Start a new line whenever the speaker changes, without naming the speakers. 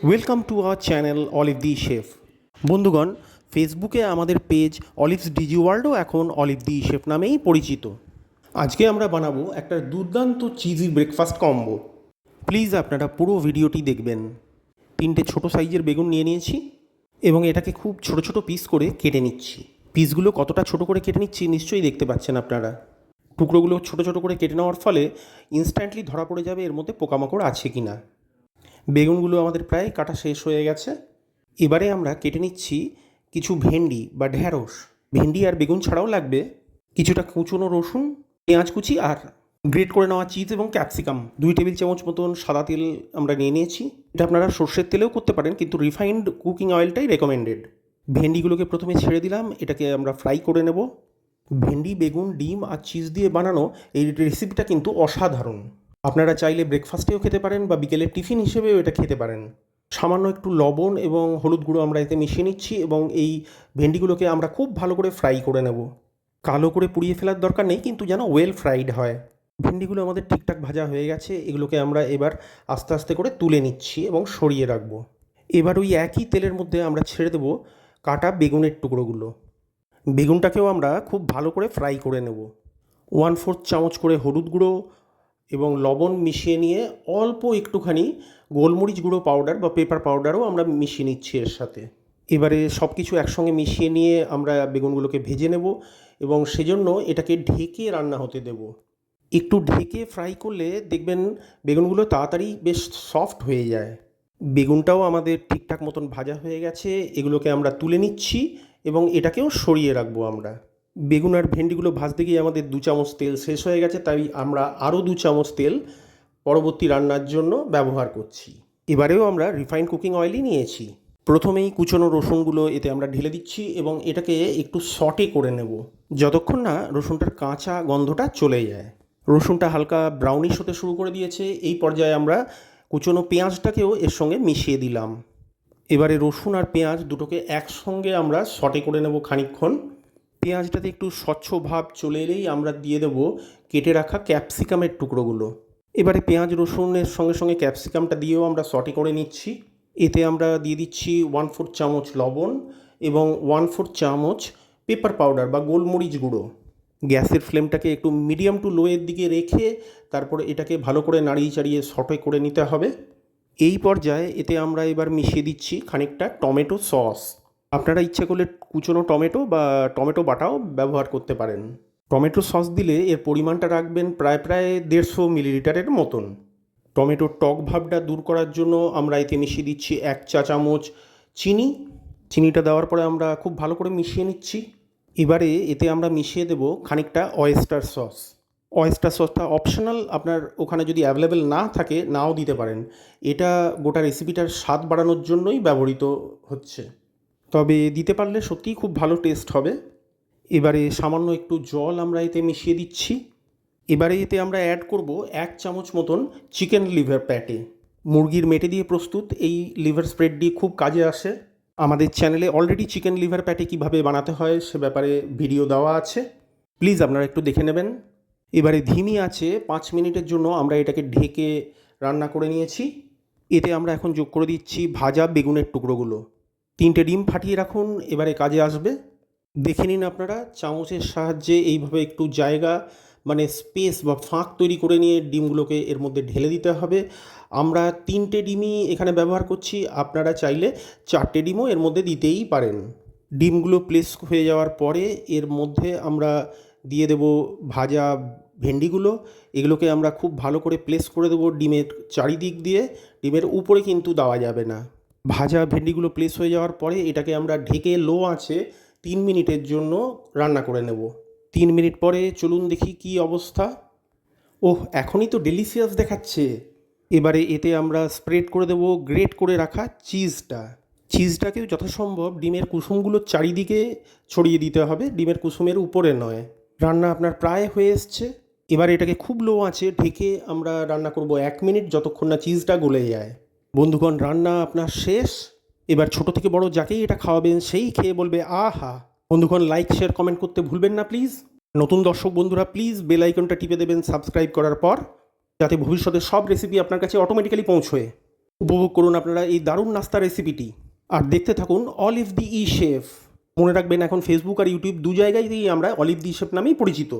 Welcome to our channel olive the chef. বন্ধুগণ, ফেসবুকে আমাদের পেজ অলিভস ডিজি ওয়ার্ল্ডও এখন অলিভ দি শেফ নামেই পরিচিত। আজকে আমরা বানাবো একটা দুর্দান্ত চিজি ব্রেকফাস্ট কম্বো। প্লিজ আপনারা পুরো ভিডিওটি দেখবেন। 3টে ছোটো সাইজের বেগুন নিয়ে নিয়েছি এবং এটাকে খুব ছোট ছোট পিস করে কেটে নিচ্ছি। পিসগুলো কতটা ছোট করে কেটে নিচ্ছি নিশ্চয়ই দেখতে পাচ্ছেন আপনারা। টুকরোগুলো ছোট ছোট করে কেটে নেওয়ার ফলে ইনস্ট্যান্টলি ধরা পড়ে যাবে এর মধ্যে পোকামাকড় আছে কি না। বেগুনগুলো আমাদের প্রায় কাটা শেষ হয়ে গেছে। এবারে আমরা কেটে নিচ্ছি কিছু ভেন্ডি বা ঢ্যাঁড়স। ভেন্ডি আর বেগুন ছাড়াও লাগবে কিছুটা কুচনো রসুন, পেঁয়াজ কুচি আর গ্রেট করে নেওয়া চিজ এবং ক্যাপসিকাম। 2 টেবিল চামচ মতন সাদা তেল আমরা নিয়ে নিয়েছি। এটা আপনারা সর্ষের তেলেও করতে পারেন, কিন্তু রিফাইন্ড কুকিং অয়েলটাই রেকমেন্ডেড। ভেন্ডিগুলোকে প্রথমে ছেড়ে দিলাম, এটাকে আমরা ফ্রাই করে নেব। ভেন্ডি, বেগুন, ডিম আর চিজ দিয়ে বানানো এই রেসিপিটা কিন্তু অসাধারণ। আপনারা চাইলে ব্রেকফাস্টেও খেতে পারেন বা বিকেলের টিফিন হিসেবেও এটা খেতে পারেন। সামান্য একটু লবণ এবং হলুদ গুঁড়ো আমরা এতে মিশিয়ে নিচ্ছি এবং এই ভেন্ডিগুলোকে আমরা খুব ভালো করে ফ্রাই করে নেব। কালো করে পুড়িয়ে ফেলার দরকার নেই, কিন্তু যেন ওয়েল ফ্রাইড হয়। ভেন্ডিগুলো আমাদের ঠিকঠাক ভাজা হয়ে গেছে। এগুলোকে আমরা এবার আস্তে আস্তে করে তুলে নিচ্ছি এবং সরিয়ে রাখবো। এবার ওই একই তেলের মধ্যে আমরা ছেড়ে দেবো কাটা বেগুনের টুকরোগুলো। বেগুনটাকেও আমরা খুব ভালো করে ফ্রাই করে নেব। 1/4 চামচ করে হলুদ গুঁড়ো এবং লবণ মিশিয়ে নিয়ে অল্প একটুখানি গোলমরিচ গুঁড়ো পাউডার বা পেপার পাউডারও আমরা মিশিয়ে নিচ্ছি এর সাথে। এবারে সব কিছু একসঙ্গে মিশিয়ে নিয়ে আমরা বেগুনগুলোকে ভেজে নেব এবং সেজন্য এটাকে ঢেকে রান্না হতে দেব। একটু ঢেকে ফ্রাই করলে দেখবেন বেগুনগুলো তাড়াতাড়ি বেশ সফট হয়ে যায়। বেগুনটাও আমাদের ঠিকঠাক মতন ভাজা হয়ে গেছে। এগুলোকে আমরা তুলে নিচ্ছি এবং এটাকেও সরিয়ে রাখবো আমরা। বেগুন আর ভেন্ডিগুলো ভাজতে গিয়ে আমাদের 2 চামচ তেল শেষ হয়ে গেছে, তাই আমরা আরও 2 চামচ তেল পরবর্তী রান্নার জন্য ব্যবহার করছি। এবারেও আমরা রিফাইন্ড কুকিং অয়েলই নিয়েছি। প্রথমেই কুচনো রসুনগুলো এতে আমরা ঢেলে দিচ্ছি এবং এটাকে একটু সটে করে নেব যতক্ষণ না রসুনটার কাঁচা গন্ধটা চলে যায়। রসুনটা হালকা ব্রাউনিশ হতে শুরু করে দিয়েছে। এই পর্যায়ে আমরা কুচনো পেঁয়াজটাকেও এর সঙ্গে মিশিয়ে দিলাম। এবারে রসুন আর পেঁয়াজ দুটোকে একসঙ্গে আমরা সটে করে নেব খানিকক্ষণ। পেঁয়াজটাতে একটু স্বচ্ছ ভাব চলে এলেই আমরা দিয়ে দেবো কেটে রাখা ক্যাপসিকামের টুকরোগুলো। এবারে পেঁয়াজ রসুনের সঙ্গে সঙ্গে ক্যাপসিকামটা দিয়েও আমরা সটে করে নিচ্ছি। এতে আমরা দিয়ে দিচ্ছি 1/4 চামচ লবণ এবং 1/4 চামচ পেপার পাউডার বা গোলমরিচ গুঁড়ো। গ্যাসের ফ্লেমটাকে একটু মিডিয়াম টু লোয়ের দিকে রেখে তারপরে এটাকে ভালো করে নাড়িয়ে চাড়িয়ে সটে করে নিতে হবে। এই পর্যায়ে এতে আমরা এবার মিশিয়ে দিচ্ছি খানিকটা টমেটো সস। আপনারা ইচ্ছে করলে কুচনো টমেটো বা টমেটো বাটাও ব্যবহার করতে পারেন। টমেটো সস দিলে এর পরিমাণটা রাখবেন প্রায় 150 মিলিলিটারের মতন। টমেটোর টক ভাবটা দূর করার জন্য আমরা এতে মিশিয়ে দিচ্ছি 1 চা চামচ চিনি। চিনিটা দেওয়ার পরে আমরা খুব ভালো করে মিশিয়ে নিচ্ছি। এবারে এতে আমরা মিশিয়ে দেব খানিকটা অয়েস্টার সস। অয়েস্টার সসটা অপশনাল, আপনার ওখানে যদি অ্যাভেলেবেল না থাকে নাও দিতে পারেন। এটা গোটা রেসিপিটার স্বাদ বাড়ানোর জন্যই ব্যবহৃত হচ্ছে, তবে দিতে পারলে সত্যিই খুব ভালো টেস্ট হবে। এবারে সামান্য একটু জল আমরা এতে মিশিয়ে দিচ্ছি। এবারে এতে আমরা অ্যাড করব 1 চামচ মতন চিকেন লিভার প্যাটে। মুরগির মেটে দিয়ে প্রস্তুত এই লিভার স্প্রেড দিয়ে খুব কাজে আসে। আমাদের চ্যানেলে অলরেডি চিকেন লিভার প্যাটে কীভাবে বানাতে হয় সে ব্যাপারে ভিডিও দেওয়া আছে, প্লিজ আপনারা একটু দেখে নেবেন। এবারে ধিমি আছে 5 মিনিটের জন্য আমরা এটাকে ঢেকে রান্না করে নিয়েছি। এতে আমরা এখন যোগ করে দিচ্ছি ভাজা বেগুনের টুকরোগুলো। 3টে ডিম ফাটিয়ে রাখুন, এবারে কাজে আসবে। দেখে নিন আপনারা চামচের সাহায্যে এইভাবে একটু জায়গা মানে স্পেস বা ফাঁক তৈরি করে নিয়ে ডিমগুলোকে এর মধ্যে ঢেলে দিতে হবে। আমরা 3টে ডিমই এখানে ব্যবহার করছি, আপনারা চাইলে 4টে ডিমও এর মধ্যে দিতেই পারেন। ডিমগুলো প্লেস হয়ে যাওয়ার পরে এর মধ্যে আমরা দিয়ে দেব ভাজা ভেন্ডিগুলো। এগুলোকে আমরা খুব ভালো করে প্লেস করে দেবো ডিমের চারিদিক দিয়ে, ডিমের উপরে কিন্তু দেওয়া যাবে না। ভাজা ভেন্ডিগুলো প্লেস হয়ে যাওয়ার পরে এটাকে আমরা ঢেকে লো আঁচে 3 মিনিটের জন্য রান্না করে নেব। 3 মিনিট পরে চলুন দেখি কি অবস্থা। ওহ, এখনই তো ডেলিশিয়াস দেখাচ্ছে। এবারে এতে আমরা স্প্রেড করে দেবো গ্রেট করে রাখা চিজটাকেও যথাসম্ভব ডিমের কুসুমগুলোর চারিদিকে ছড়িয়ে দিতে হবে, ডিমের কুসুমের উপরে নয়। রান্না আপনার প্রায় হয়ে এসছে। এবার এটাকে খুব লো আঁচে ঢেকে আমরা রান্না করব 1 মিনিট, যতক্ষণ না চিজটা গলে যায়। বন্ধুগণ, রান্না আপনার শেষ। এবার ছোট থেকে বড় যাকেই এটা খাওয়াবেন সেই খেয়ে বলবে আহা। বন্ধুগণ, লাইক শেয়ার কমেন্ট করতে ভুলবেন না প্লিজ। নতুন দর্শক বন্ধুরা প্লিজ বেল আইকনটা টিপে দেবেন সাবস্ক্রাইব করার পর, যাতে ভবিষ্যতে সব রেসিপি আপনার কাছে অটোমেটিক্যালি পৌঁছয়। উপভোগ করুন আপনারা এই দারুণ নাস্তা রেসিপিটি, আর দেখতে থাকুন অলিভ দি ই শেফ। মনে রাখবেন এখন ফেসবুক আর ইউটিউব দু জায়গাতেই আমরা অলিভ দি শেফ নামেই পরিচিত।